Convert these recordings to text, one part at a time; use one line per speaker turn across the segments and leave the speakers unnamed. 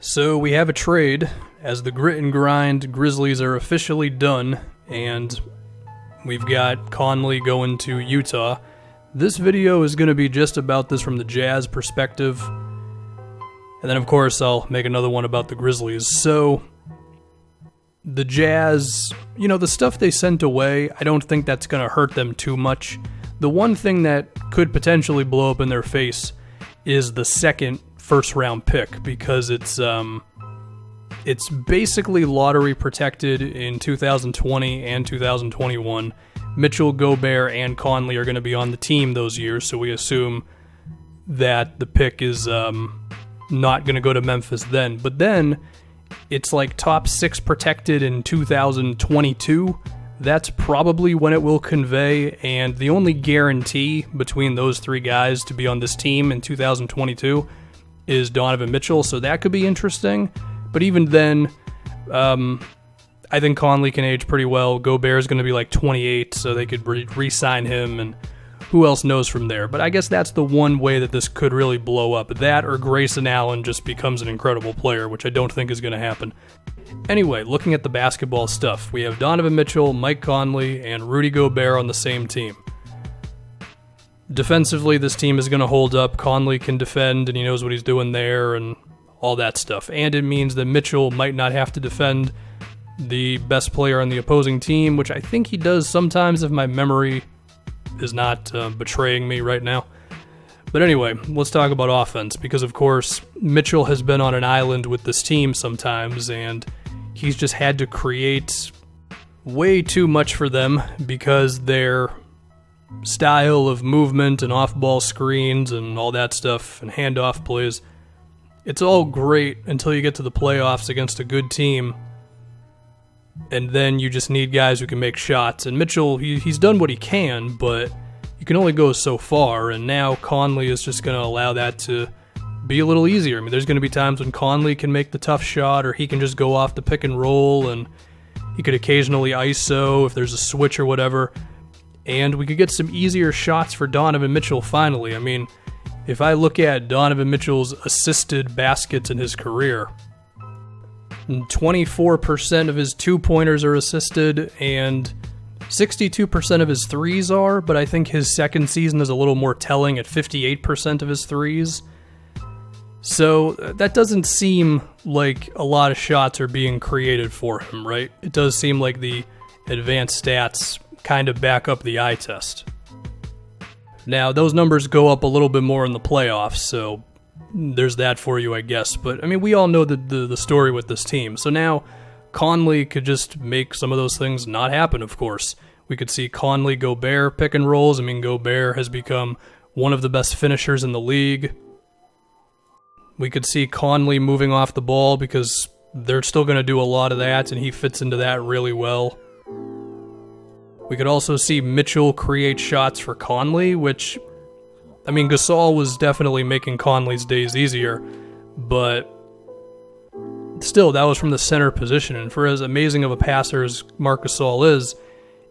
So we have a trade, as the grit and grind Grizzlies are officially done, and we've got Conley going to Utah. This video is going to be just about this from the Jazz perspective, and then of course I'll make another one about the Grizzlies. So, the Jazz, the stuff they sent away, I don't think that's going to hurt them too much. The one thing that could potentially blow up in their face is the second first-round pick, because it's basically lottery protected in 2020 and 2021. Mitchell, Gobert, and Conley are going to be on the team those years, so we assume that the pick is not going to go to Memphis then. But then, it's like top 6 protected in 2022. That's probably when it will convey, and the only guarantee between those three guys to be on this team in 2022 is Donovan Mitchell, so that could be interesting. But even then, I think Conley can age pretty well. Gobert is going to be like 28, so they could re-sign him, and who else knows from there. But I guess that's the one way that this could really blow up. That or Grayson Allen just becomes an incredible player, which I don't think is going to happen. Anyway, looking at the basketball stuff, we have Donovan Mitchell, Mike Conley, and Rudy Gobert on the same team. Defensively, this team is going to hold up. Conley can defend, and he knows what he's doing there, and all that stuff. And it means that Mitchell might not have to defend the best player on the opposing team, which I think he does sometimes if my memory is not betraying me right now. But anyway, let's talk about offense, because of course, Mitchell has been on an island with this team sometimes, and he's just had to create way too much for them because their style of movement and off-ball screens and all that stuff and handoff plays, it's all great until you get to the playoffs against a good team, and then you just need guys who can make shots. And Mitchell, he's done what he can, but you can only go so far, and now Conley is just going to allow that to be a little easier. I mean, there's going to be times when Conley can make the tough shot, or he can just go off the pick and roll, and he could occasionally ISO if there's a switch or whatever. And we could get some easier shots for Donovan Mitchell finally. I mean, if I look at Donovan Mitchell's assisted baskets in his career, 24% of his two-pointers are assisted, and 62% of his threes are, but I think his second season is a little more telling at 58% of his threes. So that doesn't seem like a lot of shots are being created for him, right? It does seem like the advanced stats kind of back up the eye test. Now, those numbers go up a little bit more in the playoffs, so there's that for you, I guess. But, I mean, we all know the story with this team. So now, Conley could just make some of those things not happen, of course. We could see Conley-Gobert pick and rolls. I mean, Gobert has become one of the best finishers in the league. We could see Conley moving off the ball because they're still going to do a lot of that, and he fits into that really well. We could also see Mitchell create shots for Conley, which, I mean, Gasol was definitely making Conley's days easier, but still, that was from the center position, and for as amazing of a passer as Marc Gasol is,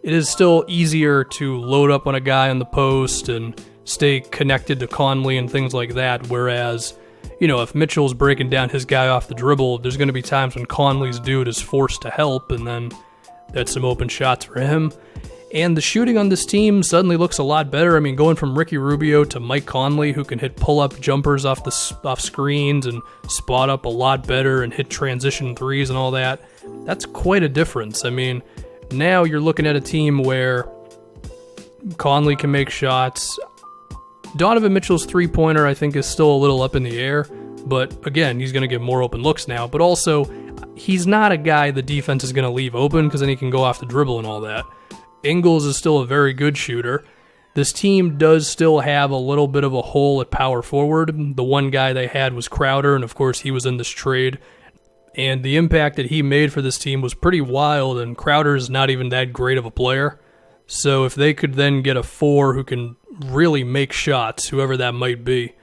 it is still easier to load up on a guy on the post and stay connected to Conley and things like that, whereas, if Mitchell's breaking down his guy off the dribble, there's going to be times when Conley's dude is forced to help, and then that's some open shots for him. And the shooting on this team suddenly looks a lot better. I mean, going from Ricky Rubio to Mike Conley, who can hit pull-up jumpers off screens and spot up a lot better and hit transition threes and all that, that's quite a difference. I mean, now you're looking at a team where Conley can make shots. Donovan Mitchell's three-pointer, I think, is still a little up in the air, but again, he's going to get more open looks now. But also, he's not a guy the defense is going to leave open because then he can go off the dribble and all that. Ingles is still a very good shooter. This team does still have a little bit of a hole at power forward. The one guy they had was Crowder, and of course he was in this trade. And the impact that he made for this team was pretty wild, and Crowder's not even that great of a player. So if they could then get a 4 who can really make shots, whoever that might be,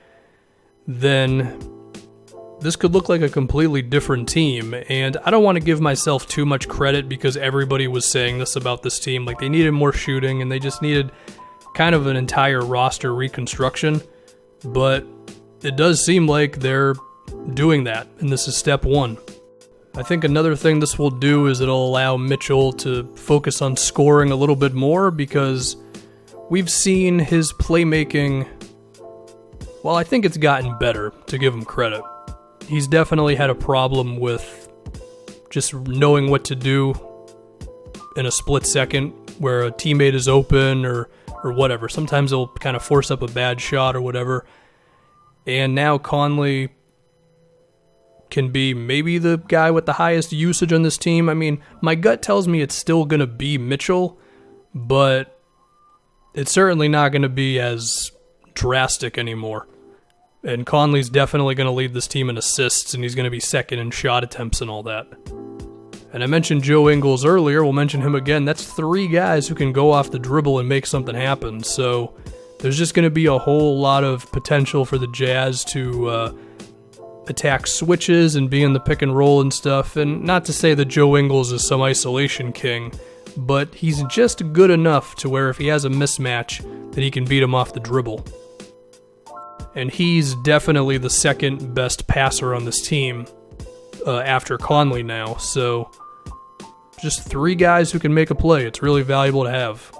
then this could look like a completely different team. And I don't want to give myself too much credit because everybody was saying this about this team. Like, they needed more shooting and they just needed kind of an entire roster reconstruction. But it does seem like they're doing that, and this is step one. I think another thing this will do is it'll allow Mitchell to focus on scoring a little bit more, because we've seen his playmaking, well, I think it's gotten better, to give him credit. He's definitely had a problem with just knowing what to do in a split second where a teammate is open or whatever. Sometimes he'll kind of force up a bad shot or whatever. And now Conley can be maybe the guy with the highest usage on this team. I mean, my gut tells me it's still going to be Mitchell, but it's certainly not going to be as drastic anymore. And Conley's definitely going to lead this team in assists, and he's going to be second in shot attempts and all that. And I mentioned Joe Ingles earlier. We'll mention him again. That's 3 guys who can go off the dribble and make something happen. So there's just going to be a whole lot of potential for the Jazz to attack switches and be in the pick and roll and stuff. And not to say that Joe Ingles is some isolation king, but he's just good enough to where if he has a mismatch, that he can beat him off the dribble. And he's definitely the second best passer on this team after Conley now. So just 3 guys who can make a play. It's really valuable to have.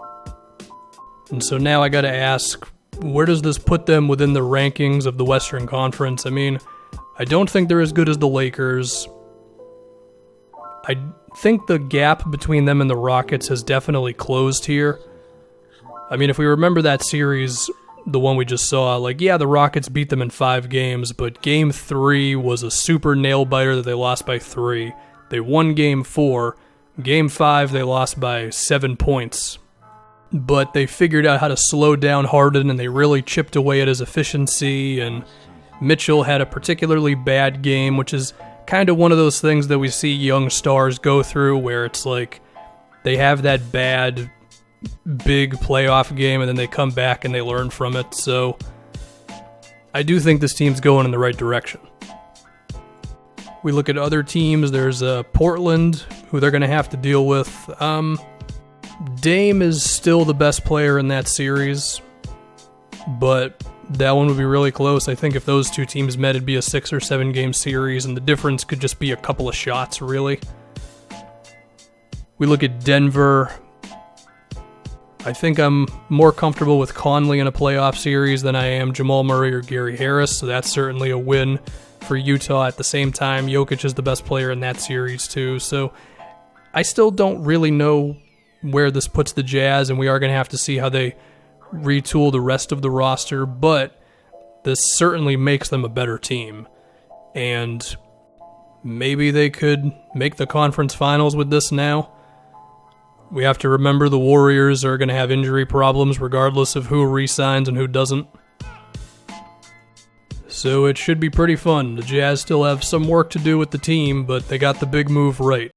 And so now I got to ask, where does this put them within the rankings of the Western Conference? I mean, I don't think they're as good as the Lakers. I think the gap between them and the Rockets has definitely closed here. I mean, if we remember that series, the one we just saw, like, yeah, the Rockets beat them in 5 games, but Game 3 was a super nail-biter that they lost by 3. They won Game 4. Game 5, they lost by 7 points. But they figured out how to slow down Harden, and they really chipped away at his efficiency, and Mitchell had a particularly bad game, which is kind of one of those things that we see young stars go through, where it's like they have that bad big playoff game and then they come back and they learn from it. So I do think this team's going in the right direction. We look at other teams. There's Portland, who they're going to have to deal with. Dame is still the best player in that series, but that one would be really close. I think if those 2 teams met, it'd be a 6 or 7 game series, and the difference could just be a couple of shots, really. We look at Denver. I think I'm more comfortable with Conley in a playoff series than I am Jamal Murray or Gary Harris, so that's certainly a win for Utah. At the same time, Jokic is the best player in that series too, so I still don't really know where this puts the Jazz, and we are going to have to see how they retool the rest of the roster, but this certainly makes them a better team, and maybe they could make the conference finals with this now. We have to remember the Warriors are going to have injury problems regardless of who re-signs and who doesn't. So it should be pretty fun. The Jazz still have some work to do with the team, but they got the big move right.